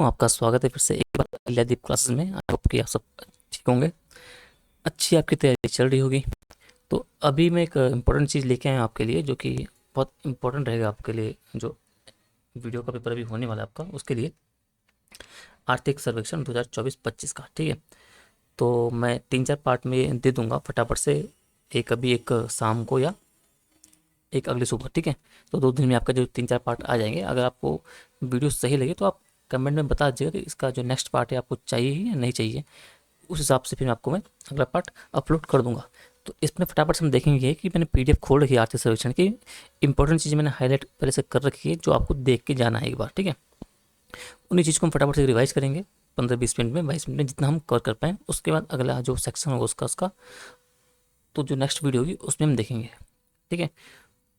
आपका स्वागत है फिर से एक बार अलियादीप क्लासेस में। आई होप कि आप सब ठीक होंगे, अच्छी आपकी तैयारी चल रही होगी। तो अभी मैं एक इम्पोर्टेंट चीज़ लेके आया हूँ आपके लिए, जो कि बहुत इम्पोर्टेंट रहेगा आपके लिए। जो वीडियो का पेपर अभी होने वाला है आपका, उसके लिए आर्थिक सर्वेक्षण 2024-25 का, ठीक है। तो मैं 3-4 पार्ट में दे दूंगा फटाफट से, एक अभी, एक शाम को, या एक अगले सुबह, ठीक है। तो 2 दिन में आपका जो 3-4 पार्ट आ जाएंगे। अगर आपको वीडियो सही लगे तो आप कमेंट में बता दीजिएगा कि इसका जो नेक्स्ट पार्ट है आपको चाहिए या नहीं चाहिए। उस हिसाब से फिर आपको मैं अगला पार्ट अपलोड कर दूंगा। तो इसमें फटाफट से हम देखेंगे कि मैंने पीडीएफ खोल रखी है आर्थिक सर्वेक्षण की। इंपॉर्टेंट चीज़ मैंने हाईलाइट पहले से कर रखी है, जो आपको देख के जाना है एक बार, ठीक है। उन्हीं चीज़ को हम फटाफट से रिवाइज करेंगे 15-20 मिनट में, 22 मिनट में, जितना हम कवर कर पाएँ। उसके बाद अगला जो सेक्शन होगा उसका तो जो नेक्स्ट वीडियो होगी उसमें हम देखेंगे, ठीक है।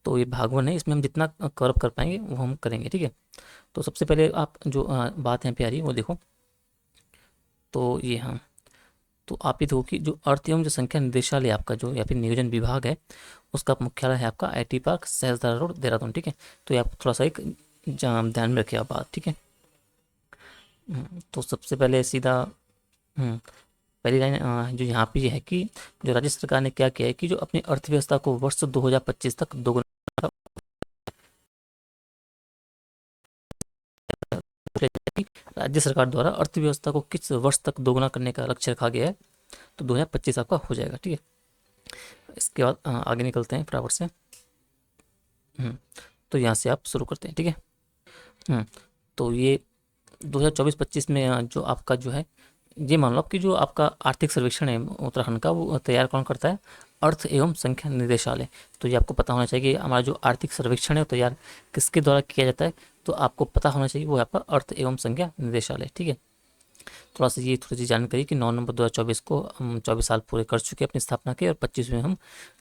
तो ये भाग 1 है, इसमें हम जितना कवर कर पाएंगे वो हम करेंगे, ठीक है। तो सबसे पहले आप जो बात यहाँ पे आ रही है वो देखो। तो ये, हाँ, तो आप ये देखो कि जो अर्थ एवं जो संख्या निदेशालय आपका जो या फिर नियोजन विभाग है, उसका मुख्यालय है आपका आईटी पार्क, सहजदारा रोड, देहरादून, ठीक है। तो ये आप थोड़ा सा एक ध्यान में रखिए आप बात, ठीक है। तो सबसे पहले सीधा हम्म, पहली लाइन जो यहाँ पे ये है कि जो राज्य सरकार ने क्या किया है कि जो अपनी अर्थव्यवस्था को वर्ष 2025 तक दोगुना, राज्य सरकार द्वारा अर्थव्यवस्था को किस वर्ष तक दोगुना करने का लक्ष्य रखा गया है। तो 2025 आपका हो जाएगा, ठीक है। इसके बाद आगे निकलते हैं फटाफट से। तो यहाँ से आप शुरू करते हैं, ठीक है। हम्म, तो ये 2024-25 में जो आपका जो है, ये मान लो आपकी जो आपका आर्थिक सर्वेक्षण है उत्तराखंड का, वो तैयार कौन करता है? अर्थ एवं संख्या निदेशालय। तो ये आपको पता होना चाहिए कि हमारा जो आर्थिक सर्वेक्षण है वो तैयार किसके द्वारा किया जाता है। तो आपको पता होना चाहिए वो है आपका अर्थ एवं संख्या निदेशालय, ठीक है। थोड़ा सा ये थोड़ी सी जानकारी कि 9 नवंबर 2024 को हम 24 साल पूरे कर चुके हैं अपनी स्थापना के, और 25 में हम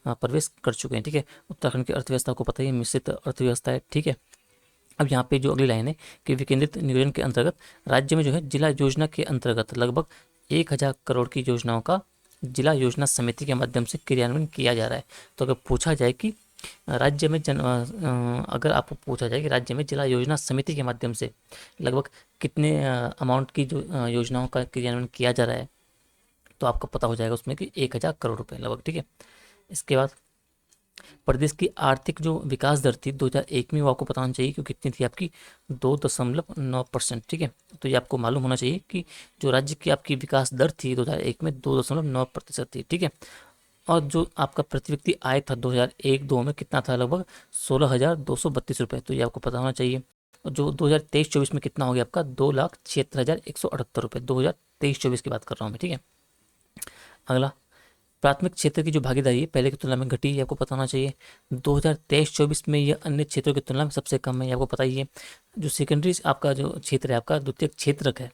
प्रवेश कर चुके हैं, ठीक है। उत्तराखंड की अर्थव्यवस्था को पता ही है, मिश्रित अर्थव्यवस्था है, ठीक है। अब यहाँ पे जो अगली लाइन है कि विकेंद्रित नियोजन के अंतर्गत राज्य में जो है जिला योजना के अंतर्गत लगभग 1,000 करोड़ की योजनाओं का जिला योजना समिति के माध्यम से क्रियान्वयन किया जा रहा है। तो अगर पूछा जाए कि राज्य में अगर आपको पूछा जाए कि राज्य में जिला योजना समिति के माध्यम से लगभग कितने अमाउंट की जो योजनाओं का क्रियान्वयन किया जा रहा है, तो आपको पता हो जाएगा उसमें कि 1,000 करोड़ रुपए लगभग, ठीक है। इसके बाद प्रदेश की आर्थिक जो विकास दर थी 2001 में, वो आपको पता होना चाहिए कि कितनी थी आपकी, 2.9%, ठीक है। तो ये आपको मालूम होना चाहिए कि जो राज्य की आपकी विकास दर थी 2001 में 2.9% थी, ठीक है। और जो आपका प्रति व्यक्ति आय था 2001-2 में कितना था, लगभग 16,232 रुपये। तो ये आपको पता होना चाहिए। और जो 2023-24 में कितना हो गया आपका, 2,76,178 रुपये। 2023-24 की बात कर रहा हूँ मैं, ठीक है। अगला, प्राथमिक क्षेत्र की जो भागीदारी है पहले की तुलना में घटी है, आपको पता होना चाहिए। 2023-24 में यह अन्य क्षेत्रों की तुलना में सबसे कम है, आपको पता ही है। जो सेकेंडरी आपका जो क्षेत्र है, आपका द्वितीय क्षेत्रक है,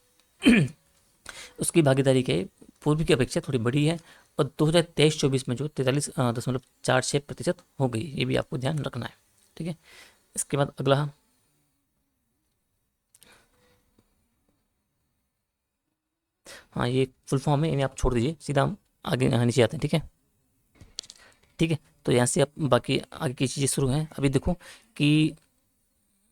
उसकी भागीदारी के पूर्व की अपेक्षा थोड़ी बड़ी है, और 2023-24 में जो 43.46% हो गई, ये भी आपको ध्यान रखना है, ठीक है। इसके बाद अगला, हाँ, ये फुल फॉर्म है, इन्हें आप छोड़ दीजिए, सीधा हम आगे नीचे आते हैं, ठीक है। ठीक है, तो यहाँ से आप बाकी आगे की चीज़ें शुरू हैं। अभी देखो कि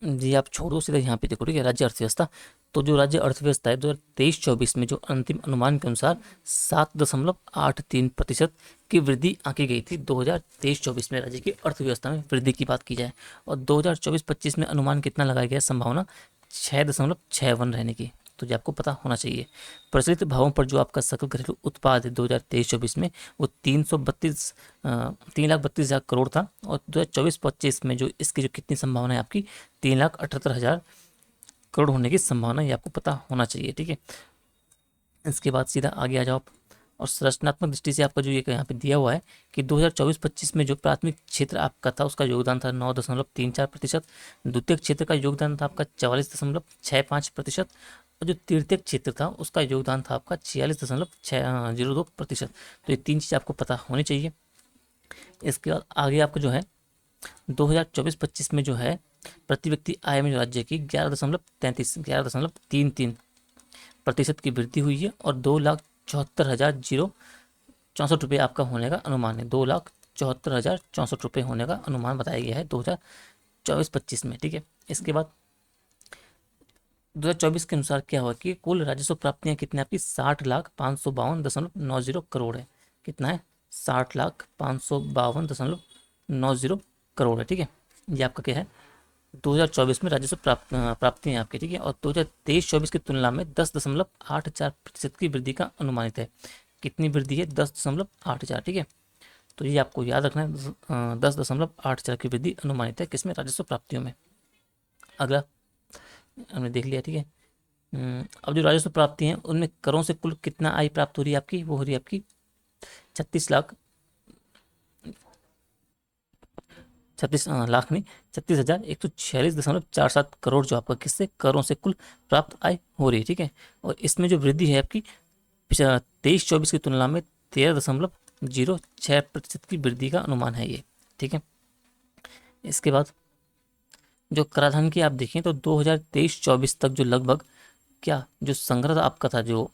जी आप छोड़ो, सीधा यहाँ पे देखो, ठीक है, राज्य अर्थव्यवस्था। तो जो राज्य अर्थव्यवस्था है 2023-24 में जो अंतिम अनुमान के अनुसार 7.83% की वृद्धि आंकी गई थी 2023-24 में राज्य की अर्थव्यवस्था में वृद्धि की बात की जाए। और 2024-25 में अनुमान कितना लगाया गया, संभावना 6.61 रहने की। तो ये आपको पता होना चाहिए। प्रचलित भावों पर जो आपका सकल घरेलू उत्पाद है 2023-24 में, वो 3,32,000 करोड़ था। और 2024-25 में जो इसकी जो कितनी संभावना है आपकी, 3,78,000 करोड़ होने की संभावना, ये आपको पता होना चाहिए, ठीक है। इसके बाद सीधा आगे आ जाओ आप। और संरचनात्मक दृष्टि से आपका जो ये यहाँ पे दिया हुआ है कि 2024-25 में जो प्राथमिक क्षेत्र आपका था उसका योगदान था 9.34%, द्वितीय क्षेत्र का योगदान था आपका 44.65%, और जो तृतीय क्षेत्र था उसका योगदान था आपका 46.02%। तो ये 3 चीज़ आपको पता होनी चाहिए। इसके बाद आगे आपको जो है 2024-25 में जो है प्रति व्यक्ति आय में जो राज्य की 11.33% की वृद्धि हुई है, और 2,74,064 आपका होने का अनुमान है। 2,74,064 होने का अनुमान बताया गया है 2024-25 में, ठीक है। इसके बाद 2024 के अनुसार क्या हुआ कि कुल राजस्व प्राप्तियां कितनी आपकी 60,552.90 करोड़ है। कितना है? 60,552.90 करोड़ है। ठीक है, ये आपका क्या है 2024 में राजस्व प्राप्तियां आपकी। ठीक है, और 2023-24 की तुलना में 10.84% की वृद्धि का अनुमानित है। कितनी वृद्धि है? 10.84। ठीक है, तो ये आपको याद रखना है, 10.84 की वृद्धि अनुमानित है किसमें? राजस्व प्राप्तियों में। अगला हमने देख लिया। ठीक है, अब जो राजस्व प्राप्ति हैं उनमें करों से कुल कितना आय प्राप्त हो रही है आपकी? वो हो रही है आपकी 36 लाख नहीं, 36,146.47 करोड़ जो आपका किससे? करों से कुल प्राप्त आय हो रही है। ठीक है, और इसमें जो वृद्धि है आपकी 23-24 की तुलना में 13.06% की वृद्धि का अनुमान है ये। ठीक है, इसके बाद जो कराधान की आप देखें तो 2023-24 तक जो लगभग क्या जो संग्रह आपका था, जो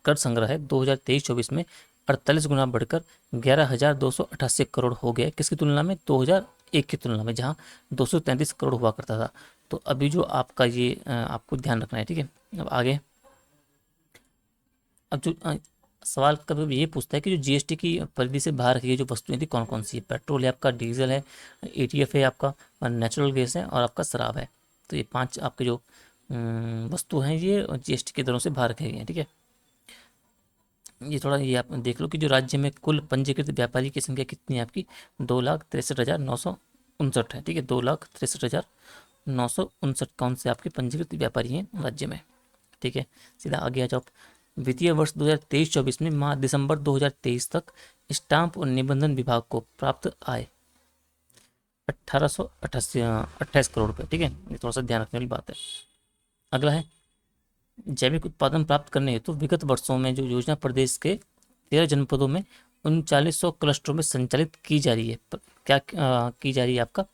कर संग्रह है 2023-24 में 48 गुना बढ़कर 11,288 करोड़ हो गया। किसकी तुलना में? 2001 की तुलना में, जहां 233 करोड़ हुआ करता था। तो अभी जो आपका ये आपको ध्यान रखना है। ठीक है, अब आगे, अब जो सवाल कभी ये पूछता है कि जो जीएसटी की परिधि से बाहर की जो वस्तुएं थी कौन कौन सी है? पेट्रोल है आपका, डीजल है, एटीएफ है आपका, नेचुरल गैस है और आपका शराब है। तो ये 5 आपके जो वस्तु हैं ये जीएसटी के दरों से बाहर रखे गए हैं। ठीक है, ये थोड़ा ये आप देख लो कि जो राज्य में कुल पंजीकृत व्यापारी की संख्या कितनी है आपकी? 2,63,959 है। ठीक है, 2,63,959 कौन से आपके पंजीकृत व्यापारी हैं राज्य में। ठीक है, सीधा आगे आ जाओ। वित्तीय वर्ष 2023-24 में माह दिसंबर 2023 तक स्टाम्प और निबंधन विभाग को प्राप्त आय 1828 करोड़ रुपये। ठीक है, ये थोड़ा सा ध्यान रखने वाली बात है। अगला है जैविक उत्पादन प्राप्त करने हेतु विगत वर्षों में जो योजना प्रदेश के 13 जनपदों में 3900 क्लस्टरों में संचालित की जा रही है। क्या की जा रही है? आपका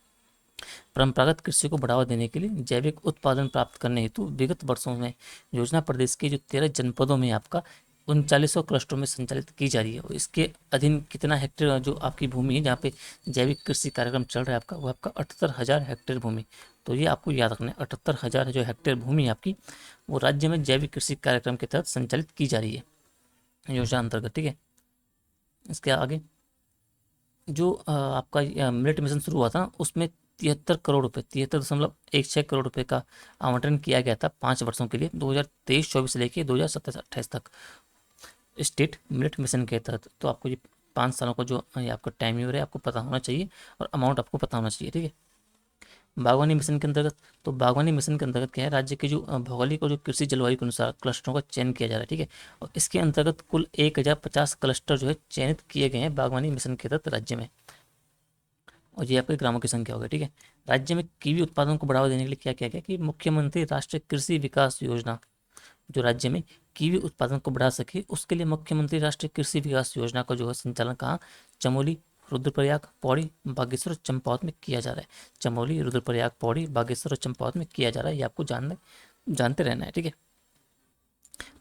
परंपरागत कृषि को बढ़ावा देने के लिए जैविक उत्पादन प्राप्त करने हेतु विगत वर्षों में योजना प्रदेश के जो 13 जनपदों में आपका 3900 क्लस्टरों में संचालित की जा रही है। और इसके अधीन कितना हेक्टेयर जो आपकी भूमि है जहाँ पे जैविक कृषि कार्यक्रम चल रहा है आपका, वो आपका 78,000 हेक्टेयर भूमि। तो ये आपको याद रखना है, 78,000 जो हेक्टेयर भूमि है आपकी, वो राज्य में जैविक कृषि कार्यक्रम के तहत संचालित की जा रही है योजना अंतर्गत। ठीक है, इसके आगे जो आपका मिलेट मिशन शुरू हुआ था उसमें 73 करोड़ रुपये, 73.16 करोड़ रुपये का आवंटन किया गया था 5 वर्षों के लिए, 2023-24 से लेकर 2027-28 तक स्टेट मिलेट मिशन के तहत। तो आपको ये 5 सालों का जो ये आपका टाइम है आपको पता होना चाहिए और अमाउंट आपको पता होना चाहिए। ठीक है, बागवानी मिशन के अंतर्गत, तो बागवानी मिशन के अंतर्गत क्या है, राज्य के जो भौगोलिक और जो कृषि जलवायु के अनुसार क्लस्टरों का चयन किया जा रहा है। ठीक है, और इसके अंतर्गत कुल 1050 क्लस्टर जो है चयनित किए गए हैं बागवानी मिशन के तहत राज्य में, और ये आपके ग्रामों की संख्या होगी। ठीक है, राज्य में कीवी उत्पादन को बढ़ावा देने के लिए क्या किया गया कि मुख्यमंत्री राष्ट्रीय कृषि विकास योजना, जो राज्य में कीवी उत्पादन को बढ़ा सके उसके लिए मुख्यमंत्री राष्ट्रीय कृषि विकास योजना का जो है संचालन कहाँ? चमोली, रुद्रप्रयाग, पौड़ी, बागेश्वर, चंपावत में किया जा रहा है। चमोली, रुद्रप्रयाग, पौड़ी, बागेश्वर और चंपावत में किया जा रहा है, ये आपको जानते रहना है। ठीक है,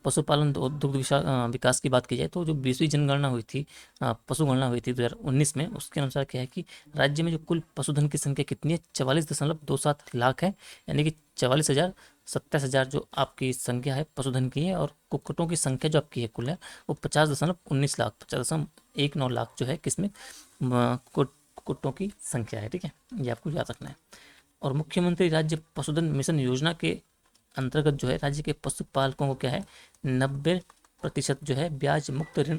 पशुपालन और दुग्ध विकास की बात की जाए तो जो 20वीं जनगणना हुई थी, पशु गणना हुई थी 2019 में, उसके अनुसार क्या है कि राज्य में जो कुल पशुधन की संख्या कितनी है? 44.27 लाख है, यानी कि 44,027 जो आपकी संख्या है पशुधन की है। और कुक्कुटों की संख्या जो आपकी है कुल है वो 50.19 लाख, 50.19 लाख जो है किसमें? कुक्कुटों की संख्या है। ठीक है, ये आपको याद रखना है। और मुख्यमंत्री राज्य पशुधन मिशन योजना के अंतर्गत जो है राज्य के पशुपालकों को क्या है 90% जो है ब्याज मुक्त ऋण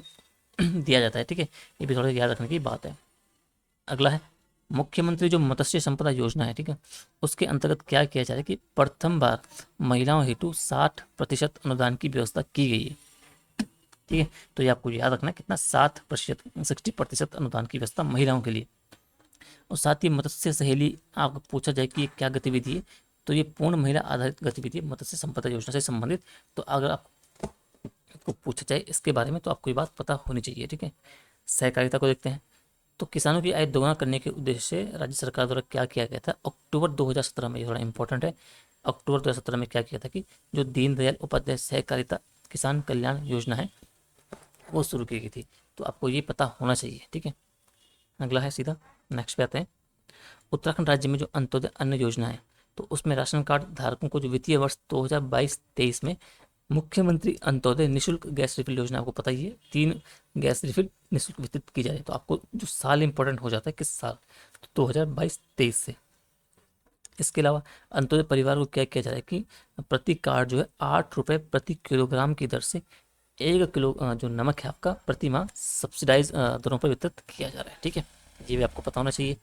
दिया जाता है। ठीक है, ये भी थोड़ा याद रखने की बात है। अगला है मुख्यमंत्री जो मत्स्य संपदा योजना है। ठीक है, उसके अंतर्गत क्या किया जा रहा है कि प्रथम बार महिलाओं हेतु 60% अनुदान की व्यवस्था की गई है। ठीक है, तो ये आपको याद रखना है कितना? 60% अनुदान की व्यवस्था महिलाओं के लिए। और साथ ही मत्स्य सहेली आपको पूछा जाए कि ये क्या गतिविधि है, तो ये पूर्ण महिला आधारित गतिविधि है मत्स्य संपदा योजना से संबंधित। तो अगर आपको पूछा जाए इसके बारे में तो आपको ये बात पता होनी चाहिए। ठीक है, सहकारिता को देखते हैं। तो किसानों की आय दोगुना करने के उद्देश्य से राज्य सरकार द्वारा क्या किया गया था अक्टूबर 2017 में? ये थोड़ा इंपॉर्टेंट है। अक्टूबर 2017 में क्या किया था कि जो दीनदयाल उपाध्याय सहकारिता किसान कल्याण योजना है वो शुरू की गई थी। तो आपको ये पता होना चाहिए। ठीक है, अगला है सीधा नेक्स्ट पे आते हैं। उत्तराखंड राज्य में जो अंत्योदय अन्न योजना है, तो उसमें राशन कार्ड धारकों को जो वित्तीय वर्ष 2022-23 में मुख्यमंत्री अंत्योदय निःशुल्क गैस रिफिल योजना, आपको पता ही है, 3 गैस रिफिल निःशुल्क वितरित की जा रही है। तो आपको जो साल इंपॉर्टेंट हो जाता है, किस साल, तो 2022-23 से। इसके अलावा अंत्योदय परिवार को क्या किया जा रहा है कि प्रति कार्ड जो है 8 रुपये प्रति किलोग्राम की दर से 1 किलो जो नमक है आपका प्रति माह सब्सिडाइज दरों पर वितरित किया जा रहा है। ठीक है, ये भी आपको पता होना चाहिए।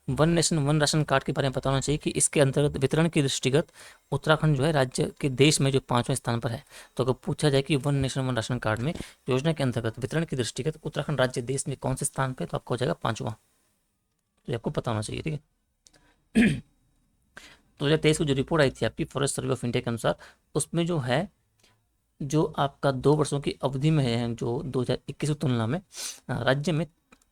One nation one ration card के बारे में पता होना चाहिए कि इसके अंतर्गत वितरण की दृष्टिगत उत्तराखंड जो है राज्य के देश में जो 5वें स्थान पर है। तो अगर पूछा जाए कि one nation one ration card में योजना के अंतर्गत वितरण की दृष्टिगत उत्तराखंड राज्य देश में कौन से स्थान पर, तो आपको हो जाएगा 5वां। तो ये आपको पता होना चाहिए। ठीक है 2023 को जो रिपोर्ट आई थी आपकी फॉरेस्ट सर्वे ऑफ इंडिया के अनुसार, उसमें जो है जो आपका 2 वर्षों की अवधि में है, जो 2021 की तुलना में राज्य में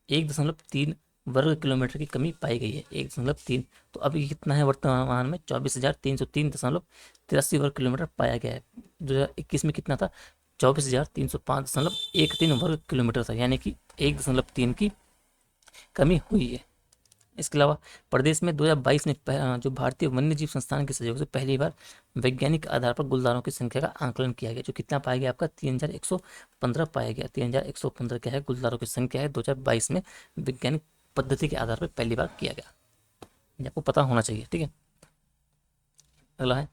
1.3 वर्ग किलोमीटर की कमी पाई गई है, 1.3। तो अभी कितना है वर्तमान में, 24,303.83 वर्ग किलोमीटर पाया गया है। 2021 में कितना था, 24,305.13 वर्ग किलोमीटर था, यानी कि 1.3 की कमी हुई है। इसके अलावा प्रदेश में 2022 में जो भारतीय वन्य जीव संस्थान के सहयोग से पहली बार वैज्ञानिक आधार पर गुलदारों की संख्या का आंकलन किया गया, जो कितना पाया गया आपका, 3,115 पाया गया। 3,115 क्या है, गुलदारों की संख्या है, 2022 में वैज्ञानिक पद्धति के आधार पर पहली बार किया गया। ये आपको पता होना चाहिए। ठीक है, अगला है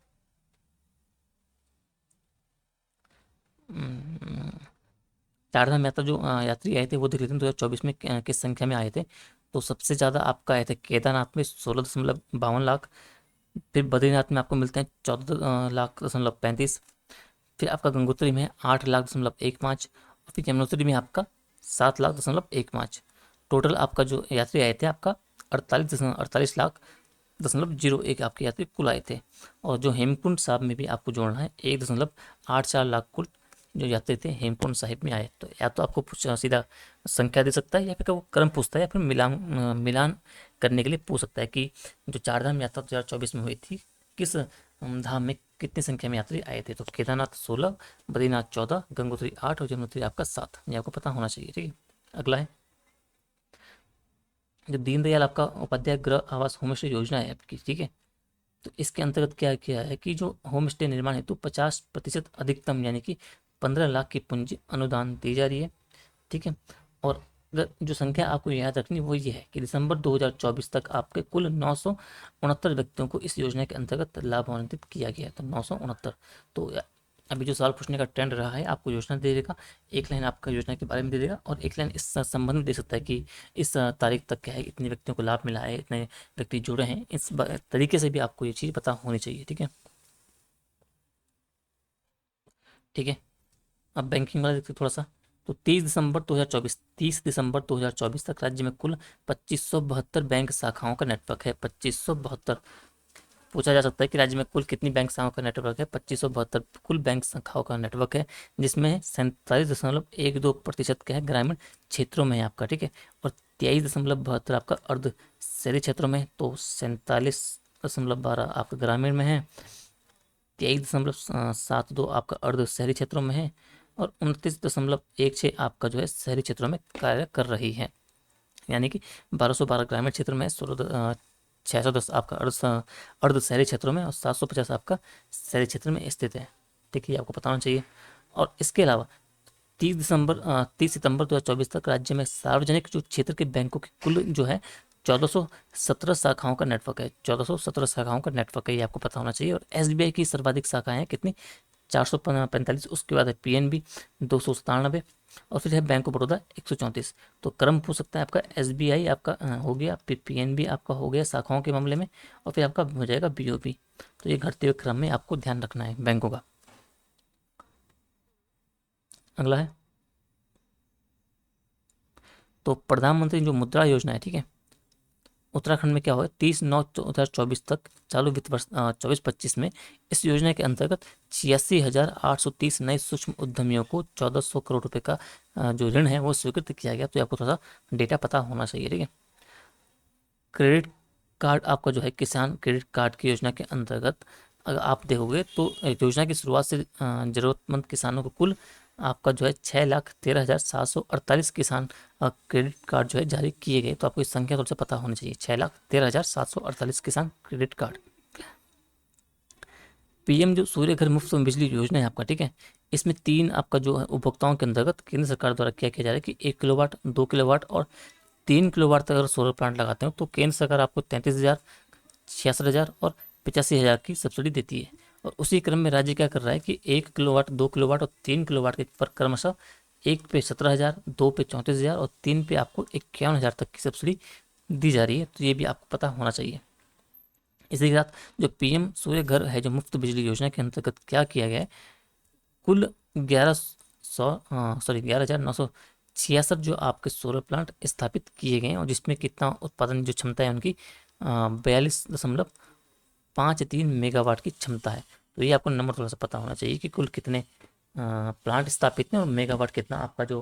चारधाम यात्रा जो यात्री आए थे वो देख लेते हैं 2024 में किस संख्या में आए थे। तो सबसे ज़्यादा आपका आए थे केदारनाथ में 16.52 लाख, फिर बद्रीनाथ में आपको मिलते हैं 14,35,, फिर आपका गंगोत्री में 8,15,000, और फिर यमुनोत्री में आपका 7,15,000। टोटल आपका जो यात्री आए थे आपका 48,48,01 आपके यात्री कुल आए थे। और जो हेमकुंड साहब में भी आपको जोड़ना है, 1.84 लाख कुल जो यात्री थे हेमकुंड साहिब में आए। तो या तो आपको सीधा संख्या दे सकता है, या फिर वो क्रम पूछता है, या फिर मिलान करने के लिए पूछ सकता है कि जो चारधाम यात्रा 2024 में हुई थी, किस धाम में कितनी संख्या में यात्री आए थे। तो केदारनाथ 16, बद्रीनाथ 14, गंगोत्री 8 और यमुनोत्री आपका 7। ये आपको पता होना चाहिए। ठीक है, अगला है जो दीनदयाल आपका उपाध्याय गृह आवास होम स्टे योजना है आपकी। ठीक है, तो इसके अंतर्गत क्या किया है कि जो होम स्टे निर्माण हेतु 50% अधिकतम यानी कि 15 लाख की पूंजी अनुदान दी जा रही है। ठीक है, और अगर जो संख्या आपको याद रखनी वो ये है कि दिसंबर 2024 तक आपके कुल 969 व्यक्तियों को इस योजना के अंतर्गत लाभान्वित किया गया है। तो 969। तो अभी जो सवाल पूछने का ट्रेंड रहा है, आपको योजना दे देगा, एक लाइन आपका योजना के बारे में दे देगा, और एक लाइन इस संबंध में दे सकता है कि इस तारीख तक क्या है, इतने व्यक्तियों को लाभ मिला है, इतने व्यक्ति जुड़े हैं। इस तरीके से भी आपको ये चीज़ पता होनी चाहिए। ठीक है, ठीक है। अब बैंकिंग वाला देखते थोड़ा सा। तो 30 दिसंबर 2024 तक राज्य में कुल 2572 बैंक शाखाओं का नेटवर्क है। 2572। पूछा जा सकता है कि राज्य में कुल कितनी बैंक शाखाओं का नेटवर्क है। 2572 कुल बैंक शाखाओं का नेटवर्क है, जिसमें 47.12% क्या है ग्रामीण क्षेत्रों में है आपका। ठीक है, और 23.72 आपका अर्ध शहरी क्षेत्रों में, तो 47.12 आपका ग्रामीण में है, 23.72 आपका अर्ध शहरी क्षेत्रों में है, और 29.16 आपका जो है शहरी क्षेत्रों में कार्य कर रही है। यानी कि 1212 ग्रामीण क्षेत्र में, 610 आपका अर्ध शहरी क्षेत्रों में, और 750 आपका शहरी क्षेत्र में स्थित है। ठीक है, आपको पता होना चाहिए। और इसके अलावा 30 सितंबर 2024 तक राज्य में सार्वजनिक जो क्षेत्र के बैंकों की कुल जो है 1417 शाखाओं का नेटवर्क है। 1417 शाखाओं का नेटवर्क है, ये आपको पता होना चाहिए। और SBI की सर्वाधिक शाखाएं हैं कितनी, 445। उसके बाद है PNB 297, और फिर है बैंक ऑफ बड़ौदा 134। तो क्रम पूछ सकता है आपका, SBI आपका हो गया, फिर PNB आपका हो गया शाखाओं के मामले में, और फिर आपका हो जाएगा BOB। तो ये घटते हुए क्रम में आपको ध्यान रखना है बैंकों का। अगला है तो प्रधानमंत्री जो मुद्रा योजना है, ठीक है, उत्तराखंड में क्या हुआ, 30/9/2024 तक चालू वित्त वर्ष 24-25 में इस योजना के अंतर्गत 86,830 नए सूक्ष्म उद्यमियों को 1,400 करोड़ रुपए का जो ऋण है वो स्वीकृत किया गया। तो आपको थोड़ा सा डेटा पता होना चाहिए। ठीक है, क्रेडिट कार्ड आपका जो है किसान क्रेडिट कार्ड की योजना के अंतर्गत अगर आप देखोगे तो योजना की शुरुआत से जरूरतमंद किसानों को कुल आपका जो है 6,13,748 किसान क्रेडिट कार्ड जो है जारी किए गए। तो आपको इस संख्या थोड़ा सा पता होनी चाहिए, 6,13,748 किसान क्रेडिट कार्ड। पीएम जो सूर्य घर मुफ्त में बिजली योजना है आपका, ठीक है, इसमें तीन आपका जो है उपभोक्ताओं के अंतर्गत केंद्र सरकार द्वारा क्या किया जा रहा है कि 1 किलोवाट, 2 किलोवाट और 3 किलोवाट तक अगर सोलर प्लांट लगाते हो तो केंद्र सरकार आपको 33,000, 66,000 और 85,000 की सब्सिडी देती है। और उसी क्रम में राज्य क्या कर रहा है कि 1 किलोवाट, 2 किलोवाट और 3 किलोवाट के पर क्रमशः एक पे 17,000, दो पे 34,000 और तीन पे आपको 51,000 तक की सब्सिडी दी जा रही है। तो ये भी आपको पता होना चाहिए। इसी के साथ जो पीएम सूर्य घर है जो मुफ्त बिजली योजना के अंतर्गत क्या किया गया है, कुल 11,966 जो आपके सोलर प्लांट स्थापित किए गए हैं और जिसमें कितना उत्पादन जो क्षमता है उनकी 42.53 मेगावाट की क्षमता है। तो ये आपको नंबर थोड़ा सा पता होना चाहिए कि कुल कितने प्लांट स्थापित हैं और मेगावाट कितना आपका जो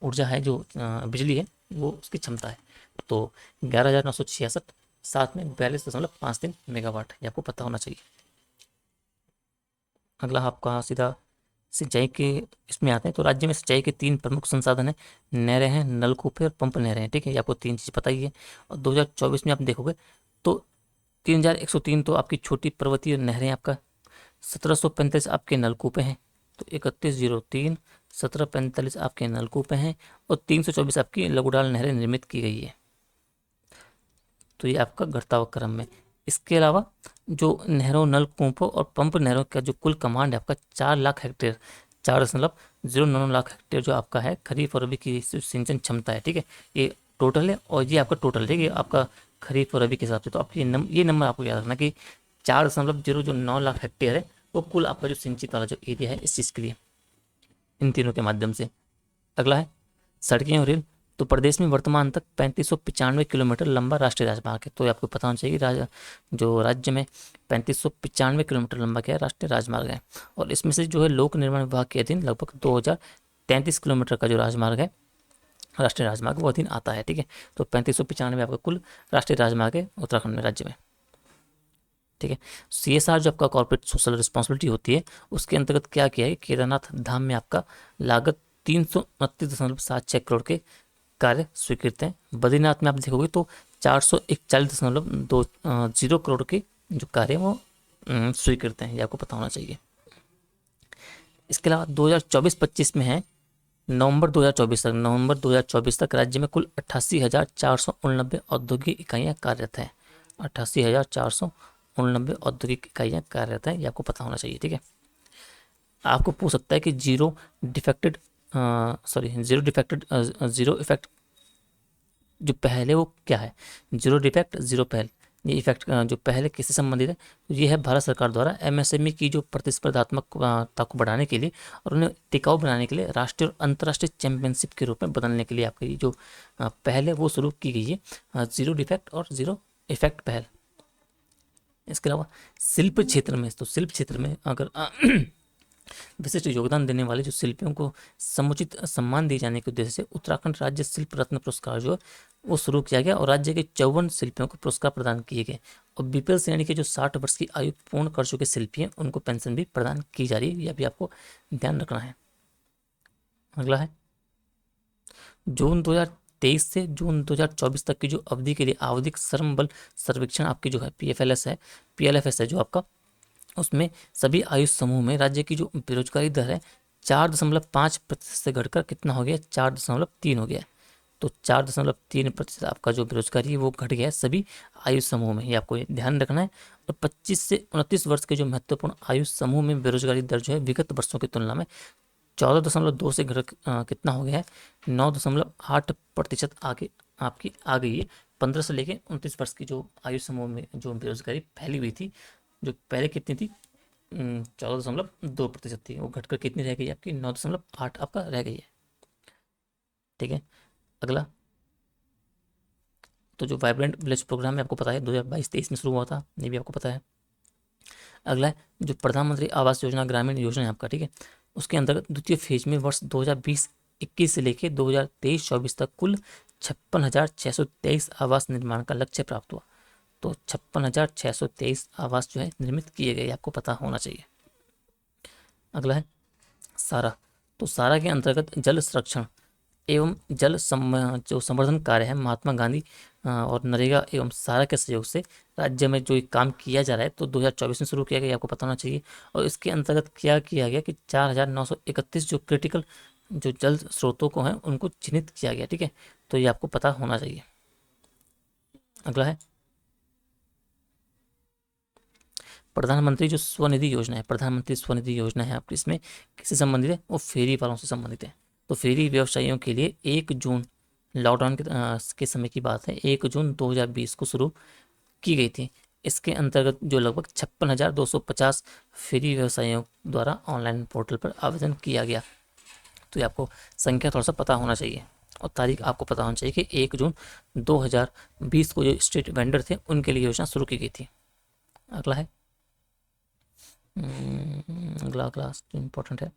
ऊर्जा है, जो बिजली है, वो उसकी क्षमता है। तो 11,966 साथ में 42.53 मेगावाट, ये आपको पता होना चाहिए। अगला आपका सीधा सिंचाई के इसमें आते हैं। तो राज्य में सिंचाई के तीन प्रमुख संसाधन हैं, नहरें हैं, नलकूप है और पंप नहरें हैं, ठीक है, ये आपको तीन चीज़ पता ही है। और 2024 में आप देखोगे तो 3,103 तो आपकी छोटी पर्वतीय नहरें, आपका 1,745 आपके नलकूपे हैं, तो 3103 1745 आपके नलकूपे हैं और 324 आपकी लघुडाल नहरें निर्मित की गई है। तो ये आपका घटता हुआ क्रम में। इसके अलावा जो नहरों, नलकूपों और पंप नहरों का जो कुल कमांड है आपका 4 लाख हेक्टेयर, 4.99 लाख हेक्टेयर जो आपका है खरीफ और रबी की सिंचन क्षमता है, ठीक है, ये टोटल है। और ये आपका टोटल है, ये आपका खरीफ और रबी के हिसाब से। तो आप ये नंबर आपको याद रखना कि 4.09 लाख हेक्टेयर है वो कुल आपका जो सिंचित वाला जो एरिया है इस चीज़ के लिए, इन तीनों के माध्यम से। अगला है सड़कें और रेल। तो प्रदेश में वर्तमान तक 3595 किलोमीटर लंबा राष्ट्रीय राजमार्ग है। तो ये आपको पता होना चाहिए कि जो राज्य में 3595 किलोमीटर लंबा क्या है, राष्ट्रीय राजमार्ग है। और इसमें से जो है लोक निर्माण विभाग के अधीन लगभग 2033 किलोमीटर का जो राजमार्ग है, राष्ट्रीय राजमार्ग, वो अधीन आता है, ठीक है। तो 3595 आपका कुल राष्ट्रीय राजमार्ग है उत्तराखंड में, राज्य में, ठीक है। CSR जो आपका कॉर्पोरेट सोशल रिस्पॉन्सिबिलिटी होती है, उसके अंतर्गत क्या किया है, केदारनाथ धाम में आपका लागत 329.76 करोड़ के कार्य स्वीकृत हैं। बद्रीनाथ में आप देखोगे तो 441.20 करोड़ के जो कार्य वो स्वीकृत हैं, ये आपको पता होना चाहिए। इसके अलावा 2024-25 में है नवंबर 2024 तक राज्य में कुल 88,489 औद्योगिक इकाइयाँ कार्यरत हैं। 88,489 औद्योगिक इकाइयाँ कार्यरत हैं, ये आपको पता होना चाहिए, ठीक है। आपको पूछ सकता है कि जीरो इफेक्ट जो पहले वो क्या है, जीरो डिफेक्ट जीरो पहल, ये इफेक्ट जो पहले किससे संबंधित है, तो ये है भारत सरकार द्वारा MSME की जो प्रतिस्पर्धात्मकता को बढ़ाने के लिए और उन्हें टिकाऊ बनाने के लिए राष्ट्रीय और अंतर्राष्ट्रीय चैंपियनशिप के रूप में बदलने के लिए आपका ये जो पहल है वो शुरू की गई है, जीरो डिफेक्ट और जीरो इफेक्ट पहल। इसके अलावा शिल्प क्षेत्र में, तो शिल्प क्षेत्र में अगर विशिष्ट योगदान देने वाले जो शिल्पियों को समुचित सम्मान दिए जाने के उद्देश्य से उत्तराखंड राज्य शिल्प रत्न पुरस्कार जो है वो शुरू किया गया और राज्य के 54 शिल्पियों को पुरस्कार प्रदान किए गए। और BPL श्रेणी के जो 60 वर्ष की आयु पूर्ण कर चुके शिल्पी हैं उनको पेंशन भी प्रदान की जा रही है, यह भी आपको ध्यान रखना है। अगला है जून 2023 से जून 2024 तक की जो अवधि के लिए आवधिक श्रम बल सर्वेक्षण आपकी जो है PLFS है जो आपका, उसमें सभी आयु समूह में राज्य की जो बेरोजगारी दर है 4.5% से घटकर कितना हो गया, 4.3 हो गया। तो 4.3% आपका जो बेरोजगारी है वो घट गया है सभी आयु समूह में, ये आपको ध्यान रखना है। और 25 से 29 वर्ष के जो महत्वपूर्ण आयु समूह में बेरोजगारी दर जो है विगत वर्षों की तुलना में 14.2 से घट कितना हो गया है, 9.8% आगे आपकी आ गई है। 15 से लेकर 29 वर्ष की जो आयु समूह में जो बेरोजगारी फैली हुई थी, जो पहले कितनी थी, 14.2% थी, वो घटकर कितनी रह गई आपकी, 9.8 आपका रह गई है, ठीक है। अगला तो जो वाइब्रेंट विलेज प्रोग्राम है आपको पता है 2022-23 में शुरू हुआ था, ये भी आपको पता है। अगला है जो प्रधानमंत्री आवास योजना ग्रामीण योजना है आपका, ठीक है, उसके अंतर्गत द्वितीय फेज में वर्ष 2020-21 से लेकर 2023-24 तक कुल 56,623 आवास निर्माण का लक्ष्य प्राप्त हुआ। तो 56,623 आवास जो है निर्मित किए गए, आपको पता होना चाहिए। अगला है सारा। तो सारा के अंतर्गत जल संरक्षण एवं जो संवर्धन कार्य है महात्मा गांधी और नरेगा एवं सारा के सहयोग से राज्य में जो ये काम किया जा रहा है, तो 2024 में शुरू किया गया, आपको पता होना चाहिए। और इसके अंतर्गत क्या किया गया कि 4,931 जो क्रिटिकल जो जल स्रोतों को हैं उनको चिन्हित किया गया, ठीक है। तो ये आपको पता होना चाहिए। अगला है प्रधानमंत्री जो स्वनिधि योजना है। प्रधानमंत्री स्वनिधि योजना है आपकी, इसमें किससे संबंधित है? वो फेरी वालों से संबंधित है। तो फेरी व्यवसायियों के लिए 1 जून लॉकडाउन के समय की बात है, 1 जून 2020 को शुरू की गई थी। इसके अंतर्गत जो लगभग 56,250 फेरी व्यवसायियों द्वारा ऑनलाइन पोर्टल पर आवेदन किया गया। तो ये आपको संख्या थोड़ा सा पता होना चाहिए और तारीख आपको पता होना चाहिए कि 1 जून 2020 को जो स्ट्रीट वेंडर थे उनके लिए योजना शुरू की गई थी। अगला है अगला क्लास जो इम्पोर्टेंट है,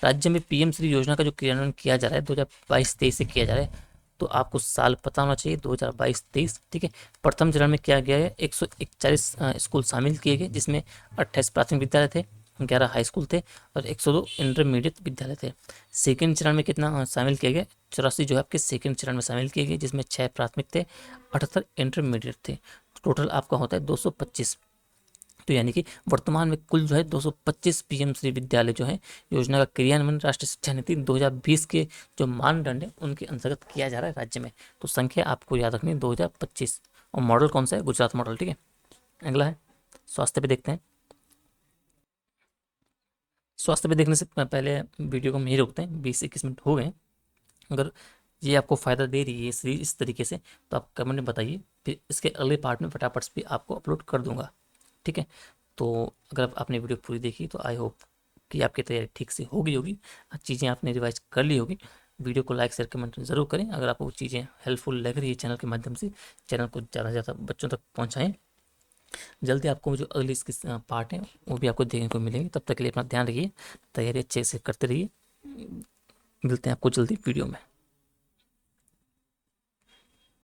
राज्य में पीएम श्री योजना का जो क्रियान्वयन किया जा रहा है 2022-23 से किया जा रहा है। तो आपको साल पता होना चाहिए 2022-23, ठीक है। प्रथम चरण में क्या गया है, 141 स्कूल शामिल किए गए, जिसमें 28 प्राथमिक विद्यालय थे, 11 हाई स्कूल थे और 102 इंटरमीडिएट विद्यालय थे। सेकेंड चरण में कितना शामिल किए गए, 84 जो है आपके सेकेंड चरण में शामिल किए गए, जिसमें 6 प्राथमिक थे, 78 इंटरमीडिएट थे। टोटल आपका होता है 225। तो यानी कि वर्तमान में कुल जो है 225 पीएम श्री विद्यालय जो है योजना का क्रियान्वयन राष्ट्रीय शिक्षा नीति 2020 के जो मानदंड है उनके अंतर्गत किया जा रहा है राज्य में। तो संख्या आपको याद रखनी है 2025। और मॉडल कौन सा है? गुजरात मॉडल, ठीक है। अगला है स्वास्थ्य पे देखते हैं। स्वास्थ्य पे देखने से पहले वीडियो को हम यही रोकते हैं, 20-21 मिनट हो गए। अगर ये आपको फ़ायदा दे रही है सीरीज इस तरीके से तो आप कमेंट में बताइए, फिर इसके अगले पार्ट में फटाफट से भी आपको अपलोड कर दूंगा, ठीक है। तो अगर आपने वीडियो पूरी देखी तो आई होप कि आपकी तैयारी ठीक से हो गई होगी, चीज़ें आपने रिवाइज कर ली होगी। वीडियो को लाइक शेयर कमेंट ज़रूर करें। अगर आपको चीज़ें हेल्पफुल लग रही है चैनल के माध्यम से, चैनल को ज़्यादा से ज़्यादा बच्चों तक पहुँचाएँ। जल्दी आपको जो अगली इसकी पार्ट है वो भी आपको देखने को मिलेंगे। तब तक के लिए अपना ध्यान रखिए, तैयारी अच्छे से करते रहिए। मिलते हैं आपको जल्दी वीडियो में।